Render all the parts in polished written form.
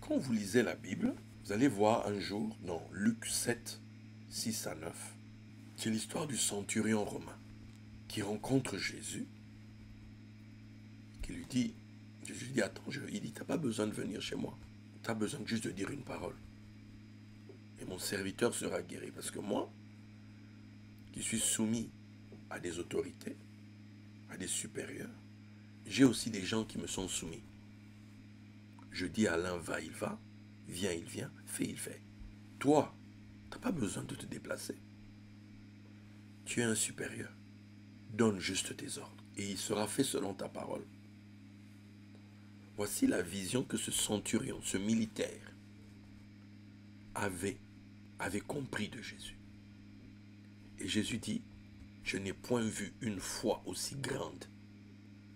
Quand vous lisez la Bible, vous allez voir un jour dans Luc 7, 6 à 9, c'est l'histoire du centurion romain qui rencontre Jésus, qui lui dit, Jésus dit, attends, il dit, t'as pas besoin de venir chez moi, tu as besoin juste de dire une parole. Et mon serviteur sera guéri, parce que moi, qui suis soumis à des autorités, à des supérieurs, j'ai aussi des gens qui me sont soumis. Je dis à l'un, va, il va, viens, il vient, fais, il fait. Toi, tu n'as pas besoin de te déplacer. Tu es un supérieur. Donne juste tes ordres, et il sera fait selon ta parole. Voici la vision que ce centurion, ce militaire, avait compris de Jésus. Et Jésus dit, je n'ai point vu une foi aussi grande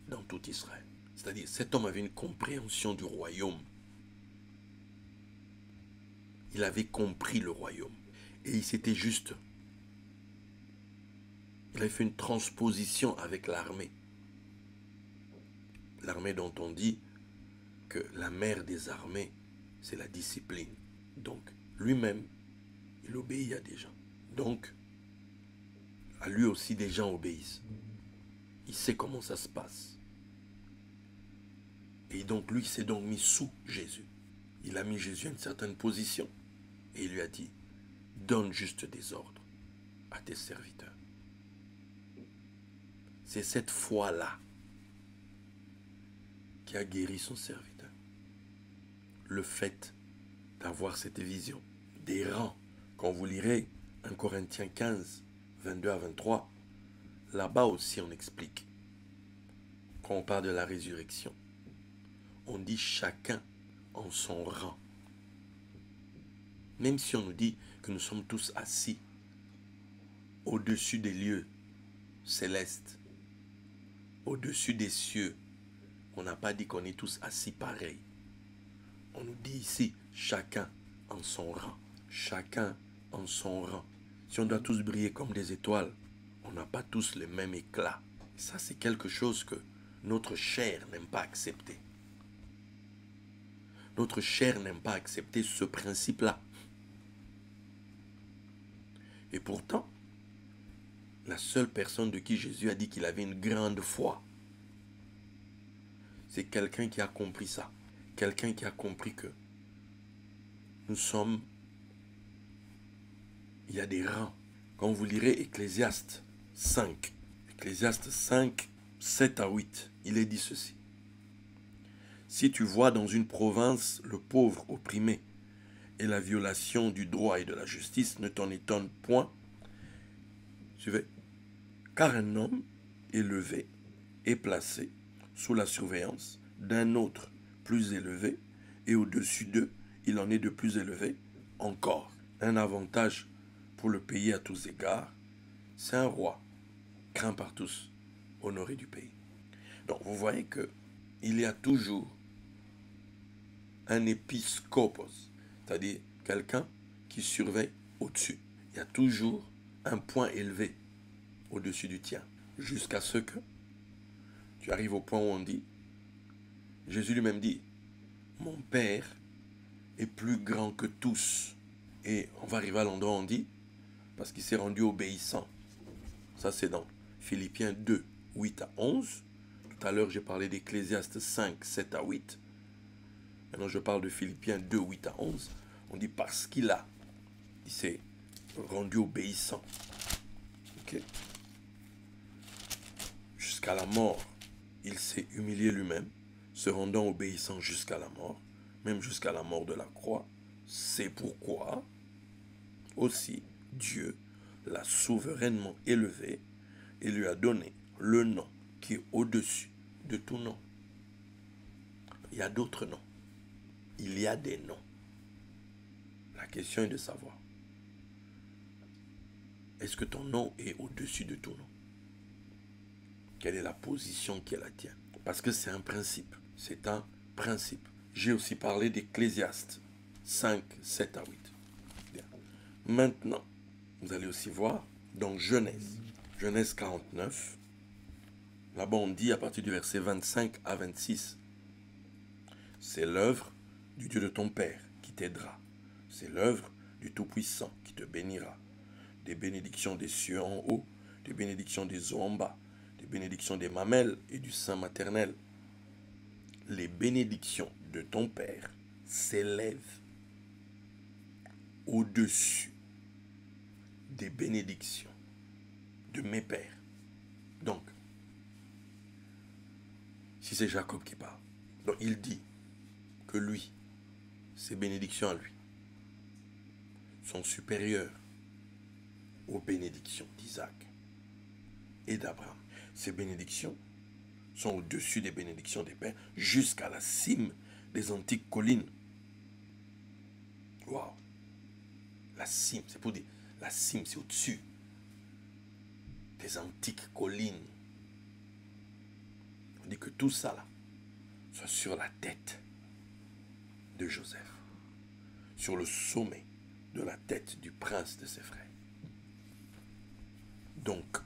dans tout Israël. C'est-à-dire, cet homme avait une compréhension du royaume. Il avait compris le royaume. Et il s'était juste. Il avait fait une transposition avec l'armée. L'armée dont on dit que la mère des armées, c'est la discipline. Donc, lui-même, il obéit à des gens. Donc, à lui aussi, des gens obéissent. Il sait comment ça se passe. Et donc, lui s'est donc mis sous Jésus. Il a mis Jésus à une certaine position. Et il lui a dit, donne juste des ordres à tes serviteurs. C'est cette foi-là qui a guéri son serviteur. Le fait d'avoir cette vision des rangs. Quand vous lirez 1 Corinthiens 15, 22 à 23, là-bas aussi on explique. Quand on parle de la résurrection, on dit chacun en son rang. Même si on nous dit que nous sommes tous assis au-dessus des lieux célestes, au-dessus des cieux, on n'a pas dit qu'on est tous assis pareil. On nous dit ici, chacun en son rang. Chacun en son rang. Si on doit tous briller comme des étoiles, on n'a pas tous le même éclat. Et ça, c'est quelque chose que notre chair n'aime pas accepter. Notre chair n'aime pas accepter ce principe-là. Et pourtant, la seule personne de qui Jésus a dit qu'il avait une grande foi, c'est quelqu'un qui a compris ça. Quelqu'un qui a compris que nous sommes... Il y a des rangs. Quand vous lirez Ecclésiaste 5, Ecclésiaste 5, 7 à 8, il est dit ceci. Si tu vois dans une province le pauvre opprimé et la violation du droit et de la justice, ne t'en étonne point. Suivez. Car un homme élevé est placé sous la surveillance d'un autre plus élevé, et au-dessus d'eux, il en est de plus élevé encore. Un avantage pour le pays à tous égards, c'est un roi, craint par tous, honoré du pays. Donc vous voyez que il y a toujours un épiscopos, c'est-à-dire quelqu'un qui surveille au-dessus. Il y a toujours un point élevé au-dessus du tien, jusqu'à ce que tu arrives au point où on dit, Jésus lui-même dit, mon Père est plus grand que tous. Et on va arriver à l'endroit où on dit, parce qu'il s'est rendu obéissant. Ça c'est dans Philippiens 2, 8 à 11. Tout à l'heure j'ai parlé d'Ecclésiaste 5, 7 à 8. Maintenant je parle de Philippiens 2, 8 à 11. On dit parce il s'est rendu obéissant. Ok. Jusqu'à la mort, il s'est humilié lui-même, se rendant obéissant jusqu'à la mort, même jusqu'à la mort de la croix. C'est pourquoi aussi Dieu l'a souverainement élevé et lui a donné le nom qui est au-dessus de tout nom. Il y a d'autres noms. Il y a des noms. La question est de savoir, est-ce que ton nom est au-dessus de tout nom? Quelle est la position qui est la tienne? Parce que c'est un principe. C'est un principe. J'ai aussi parlé d'Ecclésiaste 5, 7 à 8. Bien. Maintenant, vous allez aussi voir dans Genèse 49, là-bas on dit à partir du verset 25 à 26, c'est l'œuvre du Dieu de ton Père qui t'aidera. C'est l'œuvre du Tout-Puissant qui te bénira. Des bénédictions des cieux en haut, des bénédictions des eaux en bas, des bénédictions des mamelles et du sein maternel. Les bénédictions de ton Père s'élèvent au-dessus des bénédictions de mes pères. Donc, si c'est Jacob qui parle, donc il dit que lui, ses bénédictions à lui, sont supérieures aux bénédictions d'Isaac et d'Abraham. Ces bénédictions sont au-dessus des bénédictions des pères jusqu'à la cime des antiques collines. Waouh! La cime, c'est pour dire, la cime, c'est au-dessus des antiques collines. On dit que tout ça là, soit sur la tête de Joseph, sur le sommet de la tête du prince de ses frères. Donc,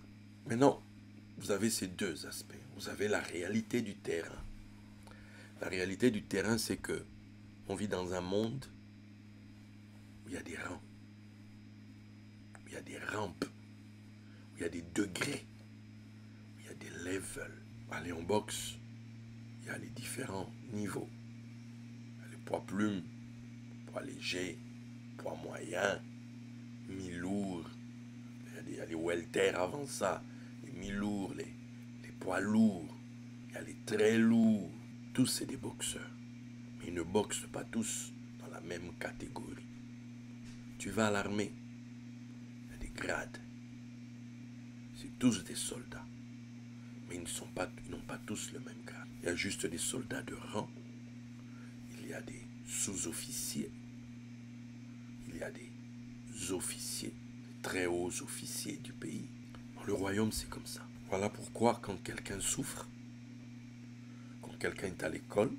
maintenant, vous avez ces deux aspects. Vous avez la réalité du terrain. La réalité du terrain, c'est que on vit dans un monde où il y a des rangs, où il y a des rampes, où il y a des degrés, où il y a des levels. Allez en boxe, il y a les différents niveaux. Il y a les poids plumes, poids légers, poids moyens, mi-lourds. Il y a les welter avant ça, les mi-lourds, les poids lourds. Il y a les très lourds. Tous, c'est des boxeurs. Mais ils ne boxent pas tous dans la même catégorie. Tu vas à l'armée, il y a des grades. C'est tous des soldats. Mais ils n'ont pas tous le même grade. Il y a juste des soldats de rang. Il y a des sous-officiers. Il y a des officiers, des très hauts officiers du pays. Dans le royaume, c'est comme ça. Voilà pourquoi quand quelqu'un souffre, quand quelqu'un est à l'école,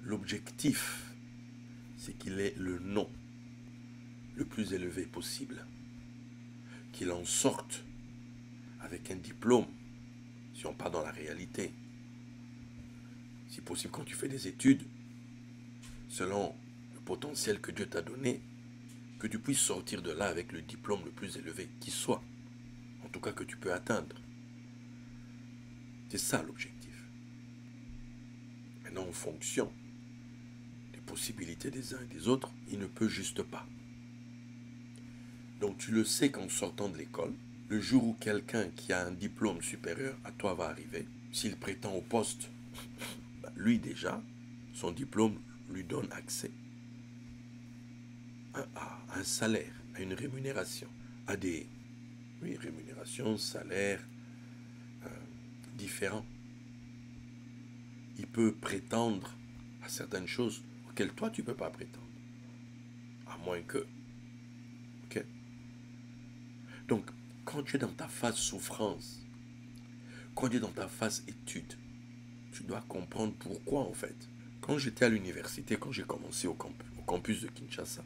l'objectif, c'est qu'il ait le nom le plus élevé possible. Qu'il en sorte avec un diplôme, si on part dans la réalité. Si possible, quand tu fais des études, selon le potentiel que Dieu t'a donné, que tu puisses sortir de là avec le diplôme le plus élevé qui soit. En tout cas, que tu peux atteindre. C'est ça l'objectif. Maintenant, en fonction des possibilités des uns et des autres, il ne peut juste pas. Donc tu le sais qu'en sortant de l'école, le jour où quelqu'un qui a un diplôme supérieur à toi va arriver, s'il prétend au poste, lui déjà, son diplôme lui donne accès à un salaire, à une rémunération, à des rémunérations, salaires différents. Il peut prétendre à certaines choses auxquelles toi tu ne peux pas prétendre. À moins que. Ok? Donc, quand tu es dans ta phase souffrance, quand tu es dans ta phase étude, tu dois comprendre pourquoi en fait. Quand j'étais à l'université, quand j'ai commencé au campus de Kinshasa,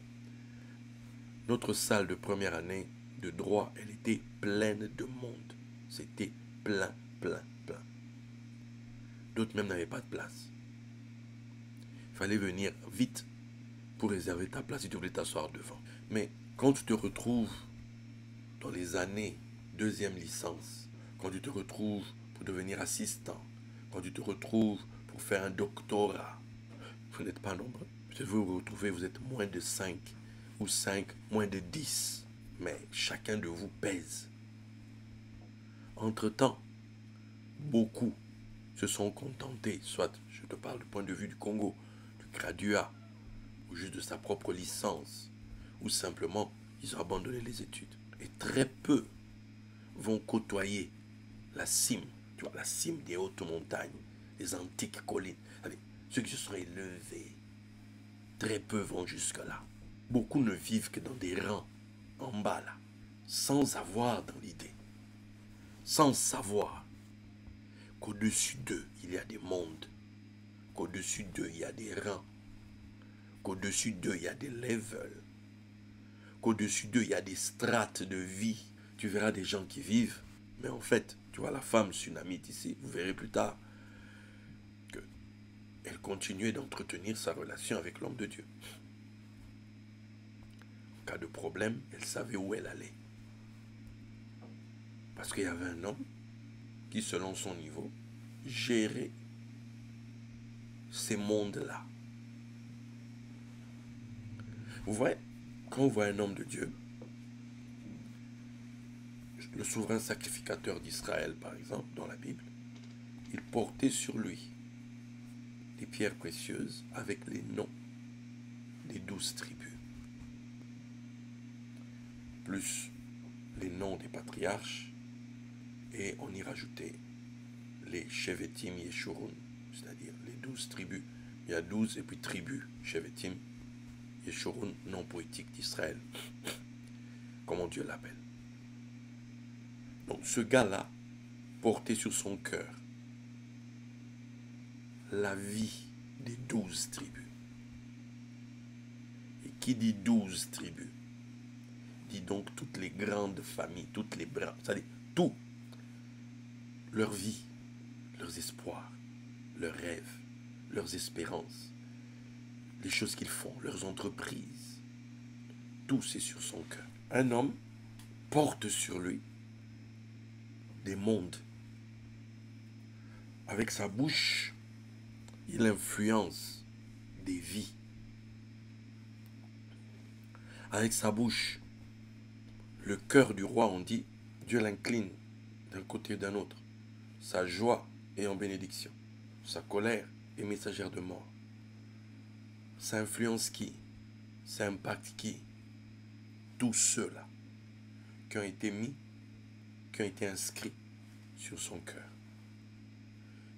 notre salle de première année de droit, elle était pleine de monde. C'était plein, plein, plein. D'autres même n'avaient pas de place. Il fallait venir vite pour réserver ta place si tu voulais t'asseoir devant. Mais quand tu te retrouves dans les années deuxième licence, quand tu te retrouves pour devenir assistant, quand tu te retrouves pour faire un doctorat, vous n'êtes pas nombreux. Peut-être vous vous retrouvez, vous êtes moins de 5 ou 5, moins de 10. Mais chacun de vous pèse. Entre-temps, beaucoup se sont contentés, soit je te parle du point de vue du Congo, du graduat, ou juste de sa propre licence, ou simplement ils ont abandonné les études. Et très peu vont côtoyer la cime, tu vois, la cime des hautes montagnes, les antiques collines. Allez, ceux qui se sont élevés, très peu vont jusque-là. Beaucoup ne vivent que dans des rangs en bas là, sans avoir dans l'idée, sans savoir qu'au-dessus d'eux, il y a des mondes, qu'au-dessus d'eux, il y a des rangs, qu'au-dessus d'eux, il y a des levels, qu'au-dessus d'eux, il y a des strates de vie. Tu verras des gens qui vivent, mais en fait, tu vois la femme sunamite ici, vous verrez plus tard que elle continuait d'entretenir sa relation avec l'homme de Dieu. En cas de problème, elle savait où elle allait. Parce qu'il y avait un homme qui, selon son niveau, gérait ces mondes-là. Vous voyez, quand on voit un homme de Dieu, le souverain sacrificateur d'Israël, par exemple, dans la Bible, il portait sur lui des pierres précieuses avec les noms des 12 tribus, plus les noms des patriarches, et on y rajoutait les Shevetim Yeshurun, c'est-à-dire les 12 tribus. Il y a 12 et puis tribus, Shevetim Yeshurun, nom poétique d'Israël, comment Dieu l'appelle. Donc ce gars-là portait sur son cœur la vie des 12 tribus. Et qui dit 12 tribus, dit donc toutes les grandes familles, toutes les branches, c'est-à-dire tout, leur vie, leurs espoirs, leurs rêves, leurs espérances, les choses qu'ils font, leurs entreprises, tout c'est sur son cœur. Un homme porte sur lui des mondes. Avec sa bouche, il influence des vies. Avec sa bouche, le cœur du roi, on dit, Dieu l'incline d'un côté ou d'un autre. Sa joie est en bénédiction. Sa colère est messagère de mort. Ça influence qui? Ça impacte qui? Tous ceux-là qui ont été mis, qui ont été inscrits sur son cœur.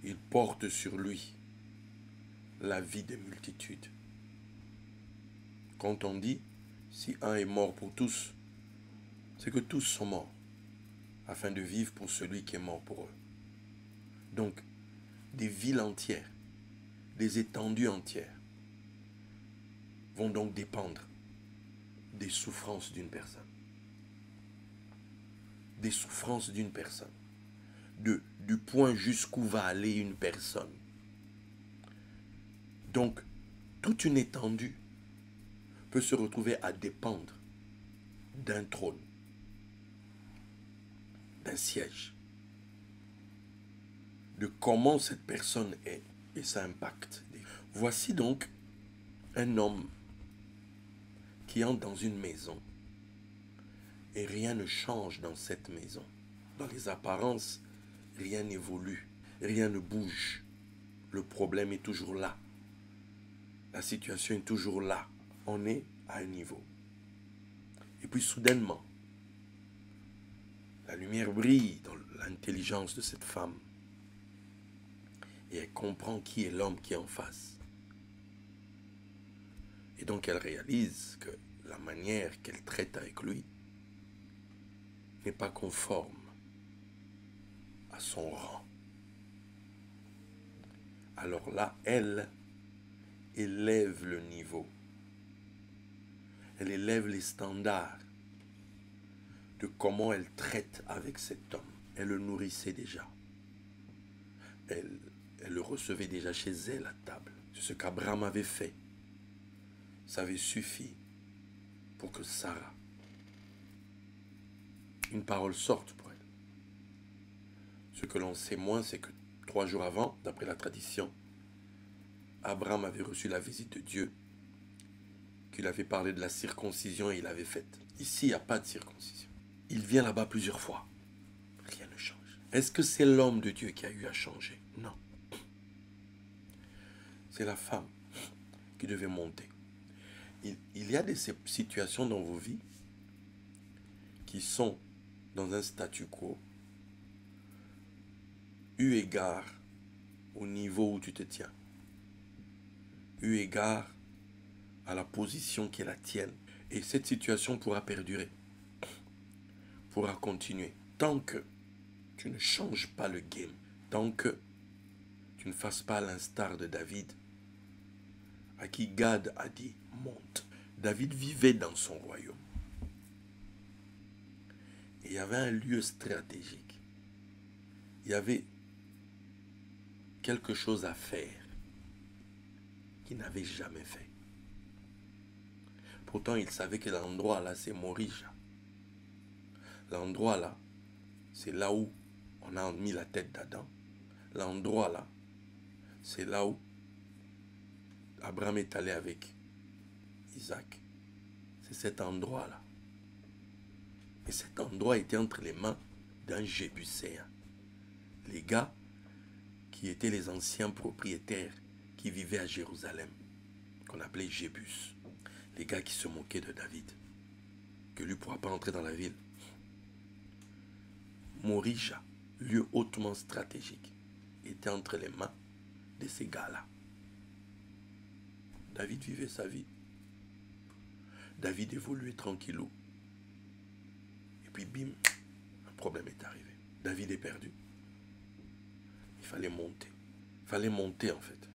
Il porte sur lui la vie des multitudes. Quand on dit, si un est mort pour tous, c'est que tous sont morts, afin de vivre pour celui qui est mort pour eux. Donc, des villes entières, des étendues entières, vont donc dépendre des souffrances d'une personne. Des souffrances d'une personne. Du point jusqu'où va aller une personne. Donc, toute une étendue peut se retrouver à dépendre d'un trône, d'un siège, de comment cette personne est et ça impacte. Voici donc un homme qui entre dans une maison et rien ne change dans cette maison. Dans les apparences, rien n'évolue, rien ne bouge. Le problème est toujours là. La situation est toujours là. On est à un niveau. Et puis soudainement, la lumière brille dans l'intelligence de cette femme. Et elle comprend qui est l'homme qui est en face. Et donc elle réalise que la manière qu'elle traite avec lui n'est pas conforme à son rang. Alors là, elle élève le niveau. Elle élève les standards de comment elle traite avec cet homme. Elle le nourrissait déjà. Elle le recevait déjà chez elle à table. C'est ce qu'Abraham avait fait. Ça avait suffi pour que Sarah, une parole sorte pour elle. Ce que l'on sait moins, c'est que 3 jours avant, d'après la tradition, Abraham avait reçu la visite de Dieu, qu'il avait parlé de la circoncision et il l'avait faite. Ici, il n'y a pas de circoncision. Il vient là-bas plusieurs fois. Rien ne change. Est-ce que c'est l'homme de Dieu qui a eu à changer? Non. C'est la femme qui devait monter. Il y a des situations dans vos vies qui sont dans un statu quo, eu égard au niveau où tu te tiens, eu égard à la position qui est la tienne. Et cette situation pourra perdurer, pourra continuer, tant que tu ne changes pas le game, tant que tu ne fasses pas l'instar de David, à qui Gad a dit « monte ». David vivait dans son royaume. Et il y avait un lieu stratégique. Il y avait quelque chose à faire. qu'il n'avait jamais fait. Pourtant, il savait que l'endroit là, c'est Morija. L'endroit là, c'est là où on a mis la tête d'Adam. L'endroit là, c'est là où Abraham est allé avec Isaac. C'est cet endroit là. Et cet endroit était entre les mains d'un Jébuséen. Les gars qui étaient les anciens propriétaires qui vivaient à Jérusalem, qu'on appelait Jébus. Les gars qui se moquaient de David, que lui ne pourra pas entrer dans la ville. Morija, lieu hautement stratégique, était entre les mains de ces gars-là. David vivait sa vie. David évoluait tranquillou. Et puis bim, un problème est arrivé. David est perdu. Il fallait monter. Il fallait monter en fait.